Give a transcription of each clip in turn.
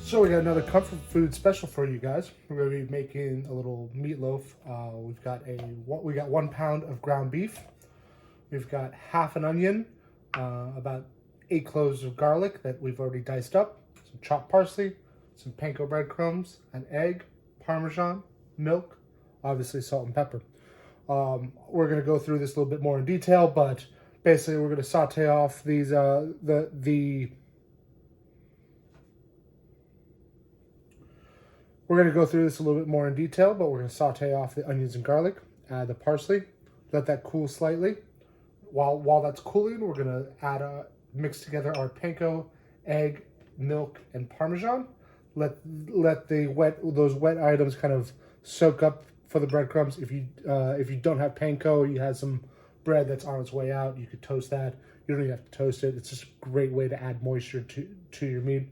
So we got another comfort food special for you guys. We're going to be making a little meatloaf. We got 1 pound of ground beef. We've got half an onion, about 8 cloves of garlic that we've already diced up, some chopped parsley, some panko breadcrumbs, an egg, Parmesan, milk, obviously salt and pepper. We're going to go through this a little bit more in detail, but basically we're going to saute off these We're going to go through this a little bit more in detail, but we're going to saute off the onions and garlic, add the parsley, let that cool slightly. While that's cooling, we're going to mix together our panko, egg, milk, and Parmesan. Let those wet items kind of soak up for the breadcrumbs. If you don't have panko, you have some bread that's on its way out, you could toast that. You don't even have to toast it. It's just a great way to add moisture to your meat.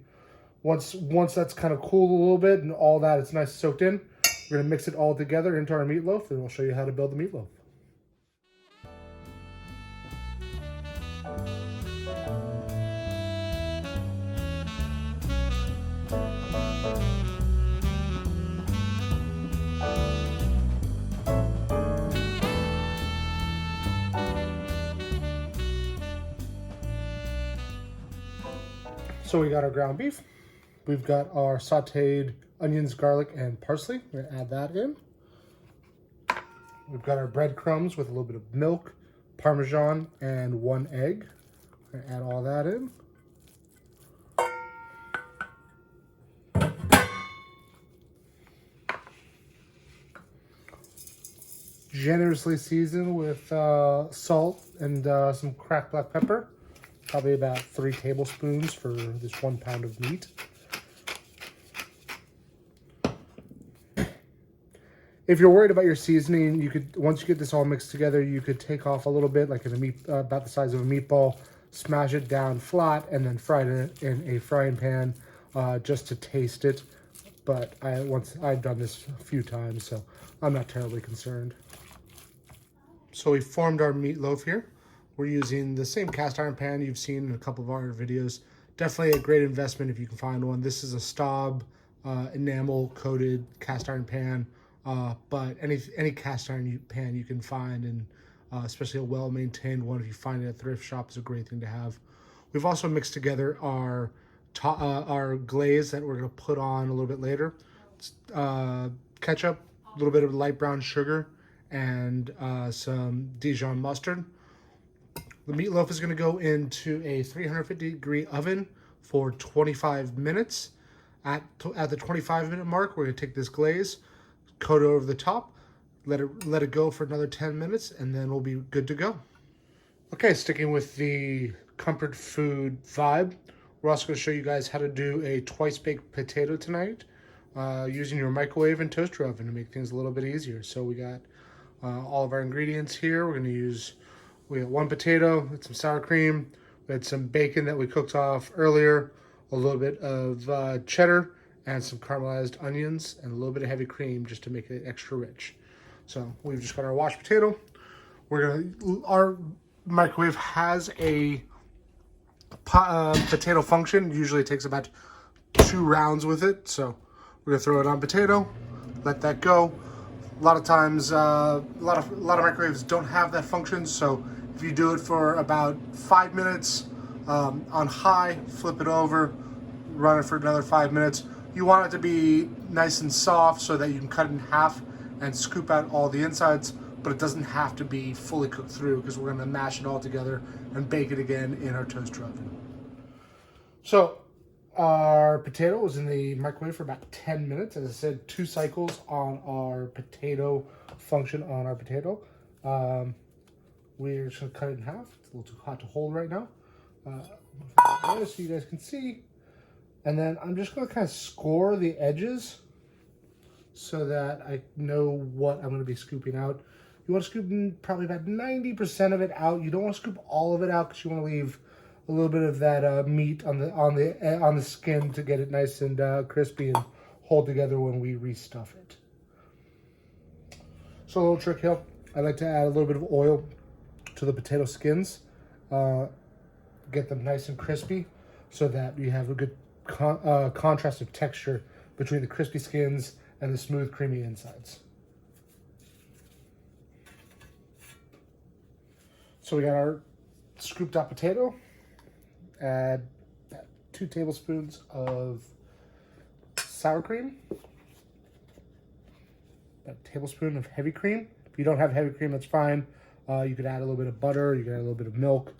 Once that's kind of cooled a little bit and all that, it's nice soaked in, we're going to mix it all together into our meatloaf, and we'll show you how to build the meatloaf. So we got our ground beef. We've got our sauteed onions, garlic, and parsley. We're going to add that in. We've got our breadcrumbs with a little bit of milk, Parmesan, and 1 egg. We're going to add all that in. Generously seasoned with salt and some cracked black pepper. Probably about 3 tablespoons for this 1 pound of meat. If you're worried about your seasoning, you could, once you get this all mixed together, you could take off a little bit, like about the size of a meatball, smash it down flat, and then fry it in a frying pan just to taste it. But I've done this a few times, so I'm not terribly concerned. So we formed our meatloaf here. We're using the same cast iron pan you've seen in a couple of our videos. Definitely a great investment if you can find one. This is a Staub enamel coated cast iron pan. But any cast iron pan you can find, and especially a well-maintained one, if you find it at a thrift shop, is a great thing to have. We've also mixed together our glaze that we're going to put on a little bit later. Ketchup, a little bit of light brown sugar, and some Dijon mustard. The meatloaf is going to go into a 350-degree oven for 25 minutes. At the 25-minute mark, we're going to take this glaze, coat it over the top, let it go for another 10 minutes, and then we'll be good to go. Okay, sticking with the comfort food vibe, we're also going to show you guys how to do a twice-baked potato tonight using your microwave and toaster oven to make things a little bit easier. So we got all of our ingredients here. We got 1 potato with some sour cream. We had some bacon that we cooked off earlier, a little bit of cheddar, and some caramelized onions, and a little bit of heavy cream just to make it extra rich. So we've just got our washed potato. Our microwave has a potato function. Usually it takes about 2 rounds with it. So we're gonna throw it on potato, let that go. A lot of times, a lot of microwaves don't have that function. So if you do it for about 5 minutes on high, flip it over, run it for another 5 minutes. You want it to be nice and soft so that you can cut it in half and scoop out all the insides, but it doesn't have to be fully cooked through because we're going to mash it all together and bake it again in our toaster oven. So our potato was in the microwave for about 10 minutes. As I said, 2 cycles on our potato function on our potato. We're just going to cut it in half. It's a little too hot to hold right now. So you guys can see. And then I'm just going to kind of score the edges so that I know what I'm going to be scooping out. You want to scoop probably about 90% of it out. You don't want to scoop all of it out because you want to leave a little bit of that meat on the skin to get it nice and crispy and hold together when we restuff it. So a little trick here. I like to add a little bit of oil to the potato skins. Get them nice and crispy so that you have a good contrast of texture between the crispy skins and the smooth, creamy insides. So we got our scooped out potato. Add 2 tablespoons of sour cream. A tablespoon of heavy cream. If you don't have heavy cream, that's fine. You could add a little bit of butter. You could add a little bit of milk.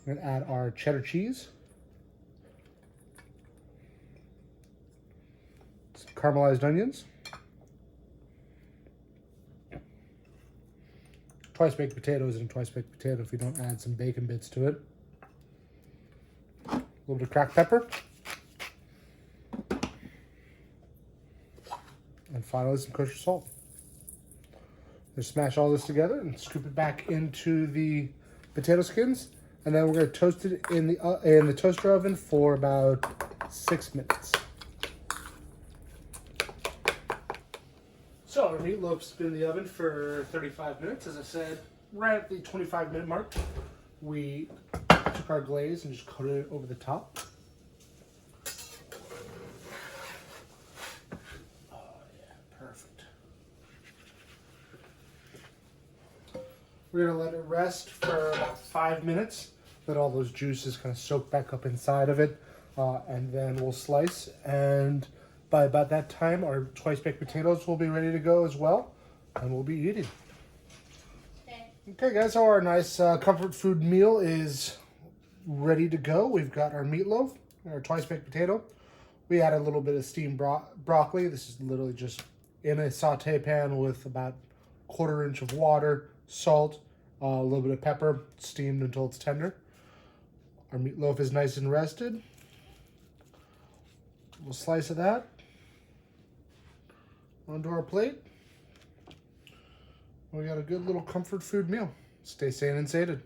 We're going to add our cheddar cheese. Some caramelized onions. Twice baked potatoes and twice baked potato if you don't add some bacon bits to it. A little bit of cracked pepper. And finally some kosher salt. Just smash all this together and scoop it back into the potato skins. And then we're going to toast it in the toaster oven for about 6 minutes. So our meatloaf's been in the oven for 35 minutes. As I said, right at the 25-minute mark, we took our glaze and just coated it over the top. Oh yeah, perfect. We're gonna let it rest for about 5 minutes. Let all those juices kind of soak back up inside of it. And then we'll slice, and by about that time, our twice baked potatoes will be ready to go as well, and we'll be eating. Okay guys, so our nice comfort food meal is ready to go. We've got our meatloaf, our twice baked potato. We added a little bit of steamed broccoli. This is literally just in a saute pan with about 1/4 inch of water, salt, a little bit of pepper, steamed until it's tender. Our meatloaf is nice and rested. We'll slice of that onto our plate. We got a good little comfort food meal. Stay sane and sated.